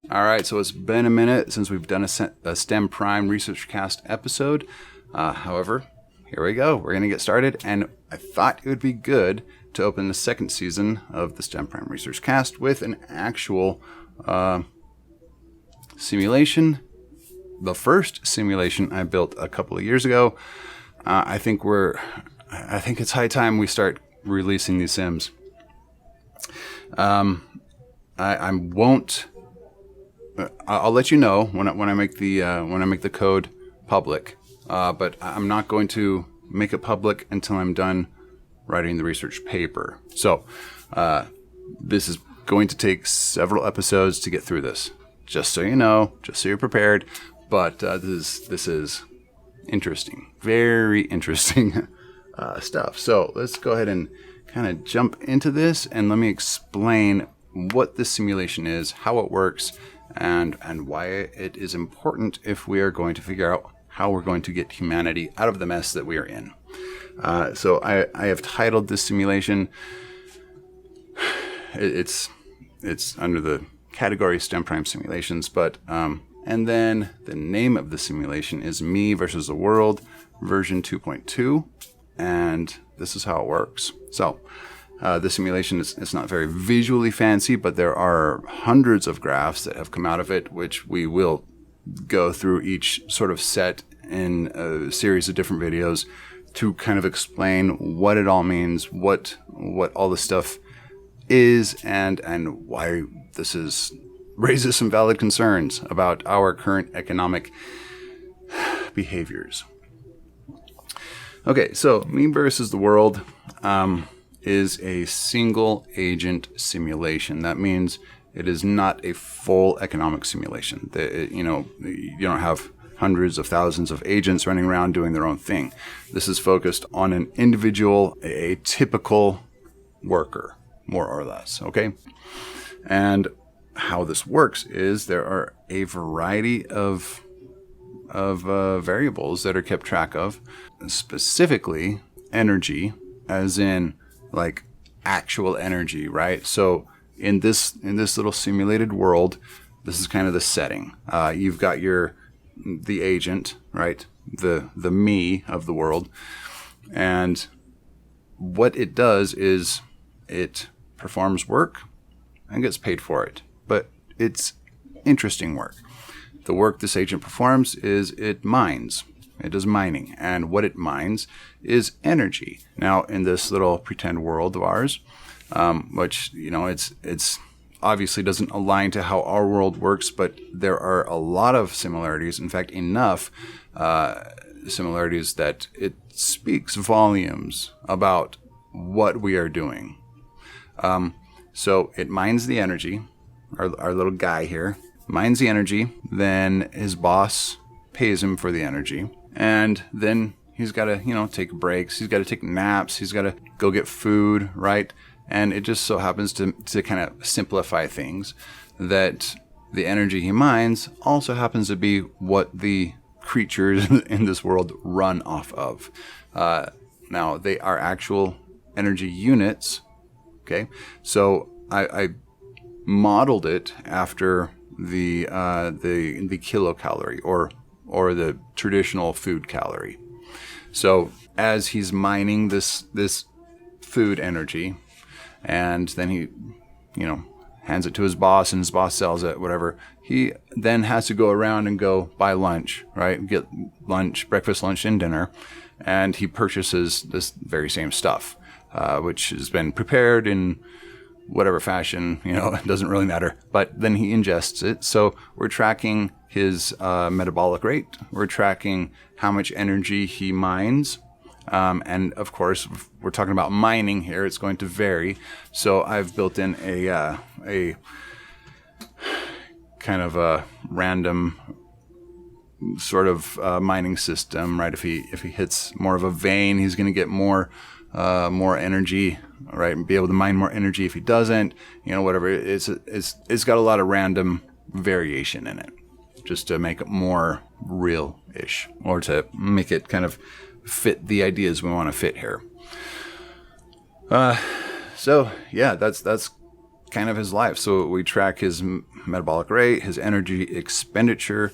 All right, so it's been a minute since we've done a STEM Prime Research Cast episode. However, here we go. We're going to get started, and I thought it would be good to open the second season of the STEM Prime Research Cast with an actual simulation. The first simulation I built a couple of years ago. I think it's high time we start releasing these sims. I'll let you know when I make the code public, but I'm not going to make it public until I'm done writing the research paper. So this is going to take several episodes to get through this. Just so you know, just so you're prepared. But this is interesting, very interesting stuff. So let's go ahead and kind of jump into this, and let me explain what this simulation is, how it works, and why it is important if we are going to figure out how we're going to get humanity out of the mess that we are in. So I have titled this simulation. It's under the category STEM Prime Simulations, but and then the name of the simulation is Me versus the World version 2.2, and this is how it works. So the simulation is not very visually fancy, but there are hundreds of graphs that have come out of it, which we will go through each sort of set in a series of different videos to kind of explain what it all means, what all the stuff is, and why this raises some valid concerns about our current economic behaviors. Okay, so Me versus the World is a single agent simulation. That means it is not a full economic simulation. You don't have hundreds of thousands of agents running around doing their own thing. This is focused on an individual, a typical worker, more or less, okay? And how this works is there are a variety of variables that are kept track of, specifically energy, as in like actual energy, right? So in this little simulated world, this is kind of the setting. You've got the agent, right? The me of the world, and what it does is it performs work and gets paid for it. But it's interesting work. The work this agent performs is it mines. It does mining. And what it mines is energy. Now, in this little pretend world of ours, which, it's obviously doesn't align to how our world works, but there are a lot of similarities. In fact, enough similarities that it speaks volumes about what we are doing. So it mines the energy. Our little guy here mines the energy. Then his boss pays him for the energy. And then he's got to, take breaks. He's got to take naps. He's got to go get food, right? And it just so happens to kind of simplify things that the energy he mines also happens to be what the creatures in this world run off of. Now, they are actual energy units, okay? So I modeled it after the kilocalorie or the traditional food calorie. So as he's mining this food energy, and then he, hands it to his boss, and his boss sells it, whatever, he then has to go around and go buy lunch, right? Get lunch, breakfast, lunch, and dinner, and he purchases this very same stuff, which has been prepared in whatever fashion, it doesn't really matter. But then he ingests it. So we're tracking his metabolic rate. We're tracking how much energy he mines. And of course, if we're talking about mining here, it's going to vary. So I've built in a kind of a random sort of mining system, right? If he hits more of a vein, he's going to get more energy, right? And be able to mine more energy. If he doesn't, whatever. It's got a lot of random variation in it, just to make it more real-ish, or to make it kind of fit the ideas we want to fit here. So yeah, that's kind of his life. So we track his metabolic rate, his energy expenditure,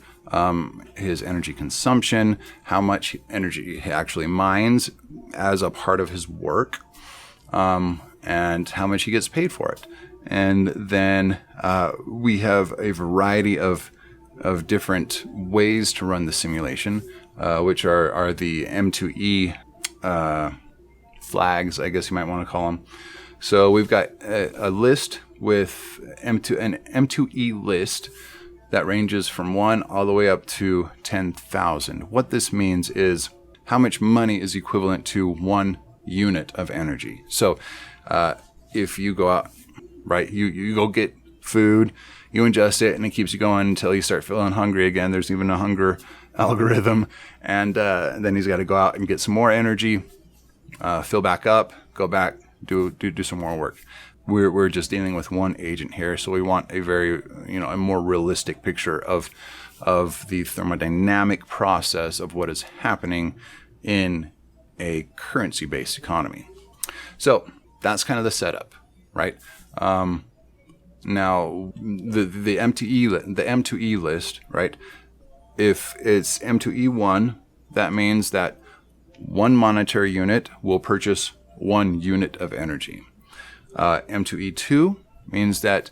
his energy consumption, how much energy he actually mines as a part of his work, and how much he gets paid for it. And then we have a variety of different ways to run the simulation, which are the M2E flags, I guess you might want to call them. So we've got a list with an M2E list that ranges from 1 all the way up to 10,000. What this means is how much money is equivalent to 1 unit of energy. So if you go out, right, you go get food, you ingest it, and it keeps you going until you start feeling hungry again. There's even a hunger algorithm. And then he's got to go out and get some more energy, fill back up, go back, do some more work. We're just dealing with one agent here, so we want a very, a more realistic picture of the thermodynamic process of what is happening in a currency-based economy. So that's kind of the setup, right? Now the M2E list, right? If it's M2E1, that means that 1 monetary unit will purchase 1 unit of energy. M2E2 means that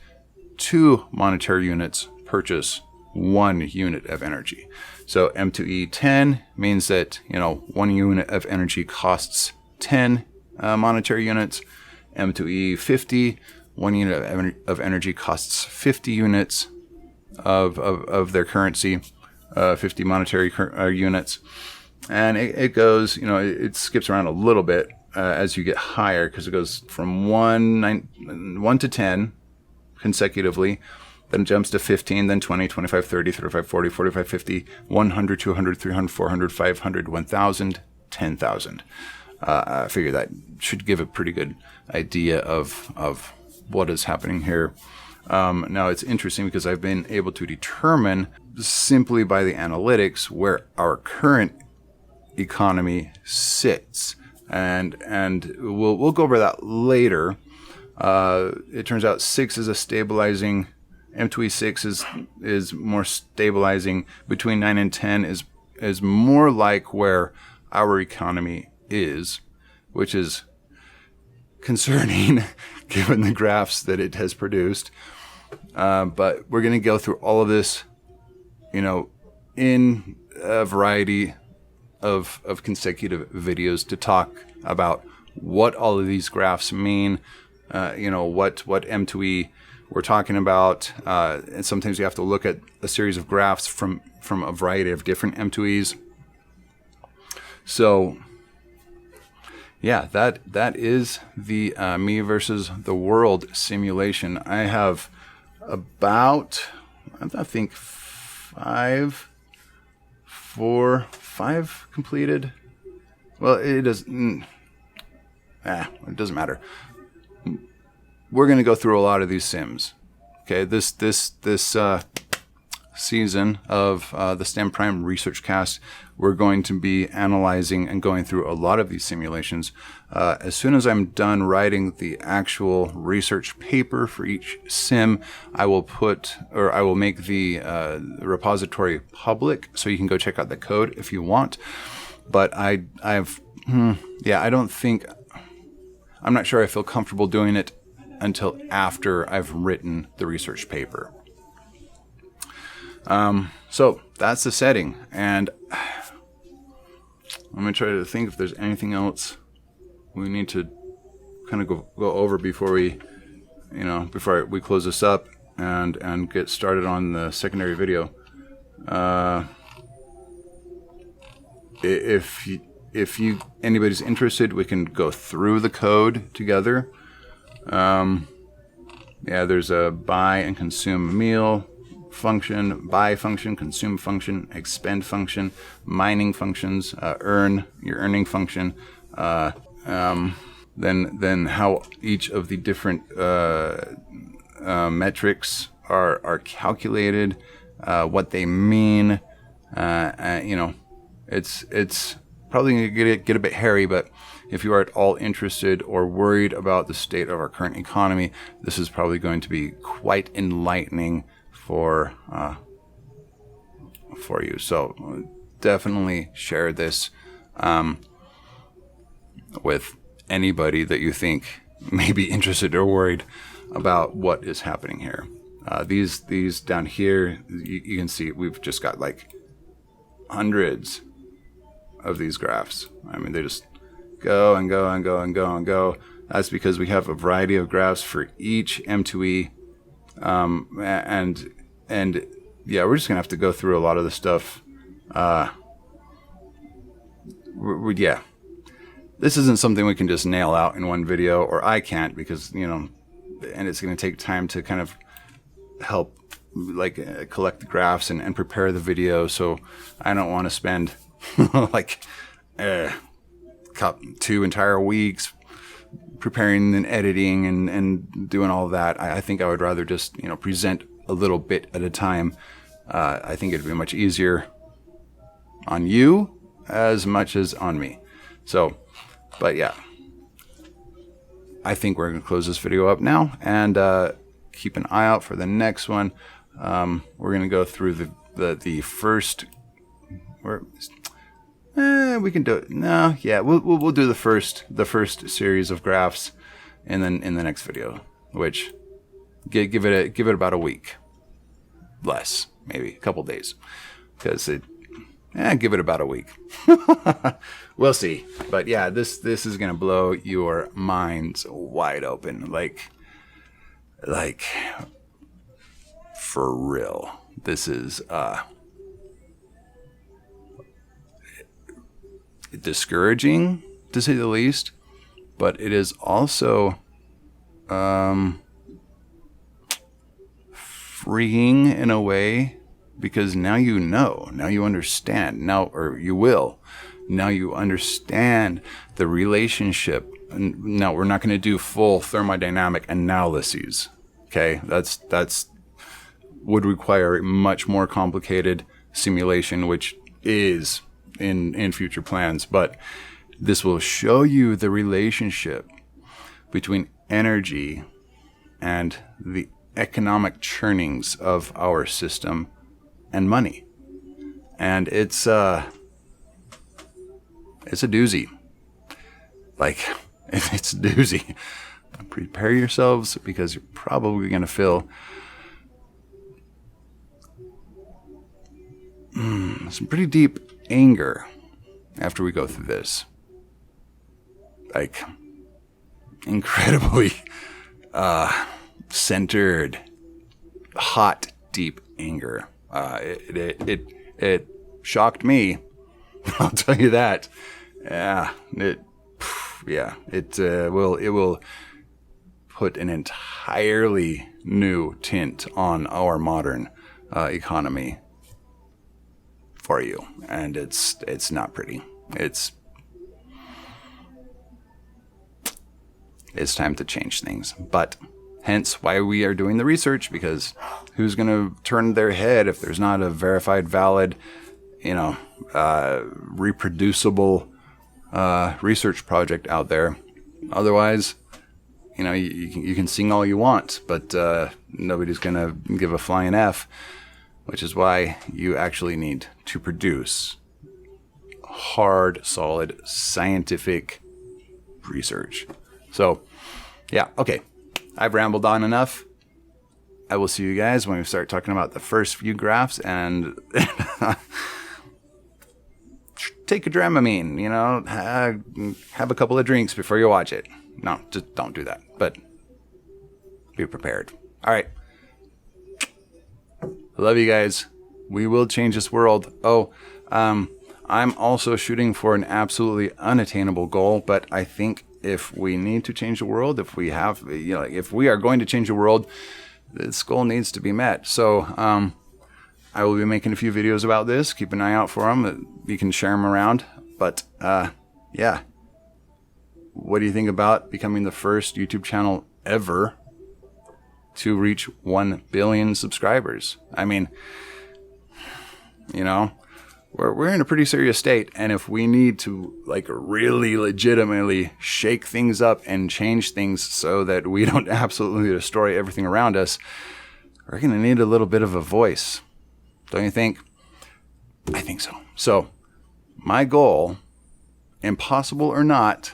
2 monetary units purchase 1 unit of energy. So M2E10 means that 1 unit of energy costs 10 monetary units. M2E50, 1 unit of energy costs 50 units of their currency, 50 monetary units. And it goes, it skips around a little bit as you get higher, because it goes from 1 to 10 consecutively, then it jumps to 15, then 20, 25, 30, 35, 40, 45, 50, 100, 200, 300, 400, 500, 1,000, 10,000. I figure that should give a pretty good idea of what is happening here. Now, it's interesting because I've been able to determine simply by the analytics where our current economy sits. And we'll go over that later. It turns out 6 is a stabilizing. M2E 6 is more stabilizing. Between 9 and 10 is more like where our economy is, which is concerning given the graphs that it has produced. But we're going to go through all of this, in a variety of consecutive videos to talk about what all of these graphs mean, what M2E we're talking about. And sometimes you have to look at a series of graphs from a variety of different M2Es. So yeah, that is the me versus the world simulation. I have about, I think, 5 completed. Well, it doesn't matter. We're going to go through a lot of these sims. Okay, this season of the STEM Prime Research Cast, we're going to be analyzing and going through a lot of these simulations. As soon as I'm done writing the actual research paper for each sim, I will make the repository public, so you can go check out the code if you want. But I'm not sure I feel comfortable doing it until after I've written the research paper. So that's the setting, and I'm going to try to think if there's anything else we need to kind of go over before we close this up and get started on the secondary video. If anybody's interested, we can go through the code together. There's a buy and consume meal function, buy function, consume function, expend function, mining functions, earn, your earning function, then how each of the different metrics are calculated, what they mean. It's probably going to get a bit hairy, but if you are at all interested or worried about the state of our current economy, this is probably going to be quite enlightening for you. So definitely share this with anybody that you think may be interested or worried about what is happening here. These down here, you can see we've just got like hundreds of these graphs. I mean, they just go and go and go and go and go. That's because we have a variety of graphs for each M2E. And yeah, we're just gonna have to go through a lot of the stuff. Yeah, this isn't something we can just nail out in one video, or I can't, because, you know, and it's gonna take time to kind of help like collect the graphs and prepare the video. So I don't want to spend like 2 entire weeks preparing and editing and doing all of that. I think I would rather just, you know, present a little bit at a time. I think it'd be much easier on you as much as on me. So, but yeah, I think we're going to close this video up now and keep an eye out for the next one. We're going to go through the first. We can do it. No, yeah, we'll do the first series of graphs, and then in the next video, which give it about a week, less, maybe a couple days, because give it about a week. We'll see. But yeah, this is gonna blow your minds wide open, like for real. This is discouraging, to say the least, but it is also freeing in a way, because now you know, now you understand, now you understand the relationship. No, we're not going to do full thermodynamic analyses. Okay, that's would require a much more complicated simulation, which is in future plans, but this will show you the relationship between energy and the economic churnings of our system and money. And it's a doozy. Like, it's a doozy. Prepare yourselves, because you're probably going to feel some pretty deep anger after we go through this. Like, incredibly centered, hot, deep anger. It shocked me. I'll tell you that. It will put an entirely new tint on our modern economy for you, and it's not pretty. It's time to change things, but hence why we are doing the research, because who's going to turn their head if there's not a verified, valid, reproducible research project out there? Otherwise, you can sing all you want, but nobody's going to give a flying F, which is why you actually need to produce hard, solid, scientific research. So, yeah, okay. I've rambled on enough. I will see you guys when we start talking about the first few graphs, and take a Dramamine, have a couple of drinks before you watch it. No, just don't do that, but be prepared. All right. Love you guys. We will change this world. I'm also shooting for an absolutely unattainable goal, but I think if we need to change the world, if we are going to change the world, this goal needs to be met. So I will be making a few videos about this. Keep an eye out for them. You can share them around. But yeah, what do you think about becoming the first YouTube channel ever to reach 1 billion subscribers? I mean, we're in a pretty serious state. And if we need to like really legitimately shake things up and change things so that we don't absolutely destroy everything around us, we're going to need a little bit of a voice. Don't you think? I think so. So my goal, impossible or not,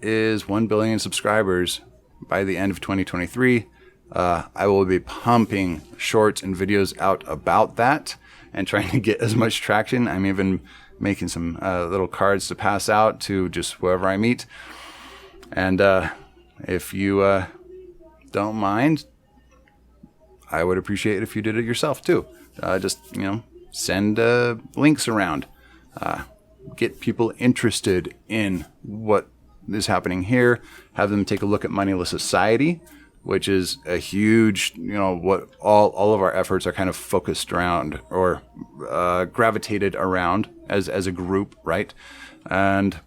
is 1 billion subscribers by the end of 2023. I will be pumping shorts and videos out about that and trying to get as much traction. I'm even making some little cards to pass out to just whoever I meet. And if you don't mind, I would appreciate it if you did it yourself too. Just, send links around. Get people interested in what is happening here. Have them take a look at Moneyless Society, which is a huge, what all of our efforts are kind of focused around or gravitated around as a group, right? And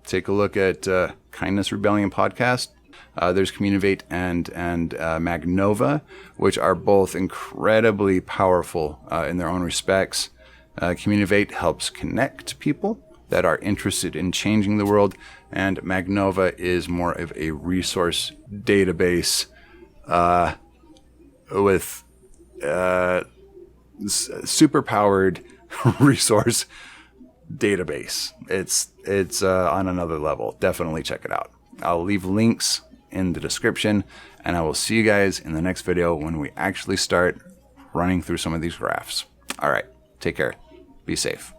take a look at Kindness Rebellion podcast. There's Communivate and Magnova, which are both incredibly powerful in their own respects. Communivate helps connect people that are interested in changing the world, and Magnova is more of a resource database with super-powered resource database. It's on another level. Definitely check it out. I'll leave links in the description, and I will see you guys in the next video when we actually start running through some of these graphs. All right, take care. Be safe.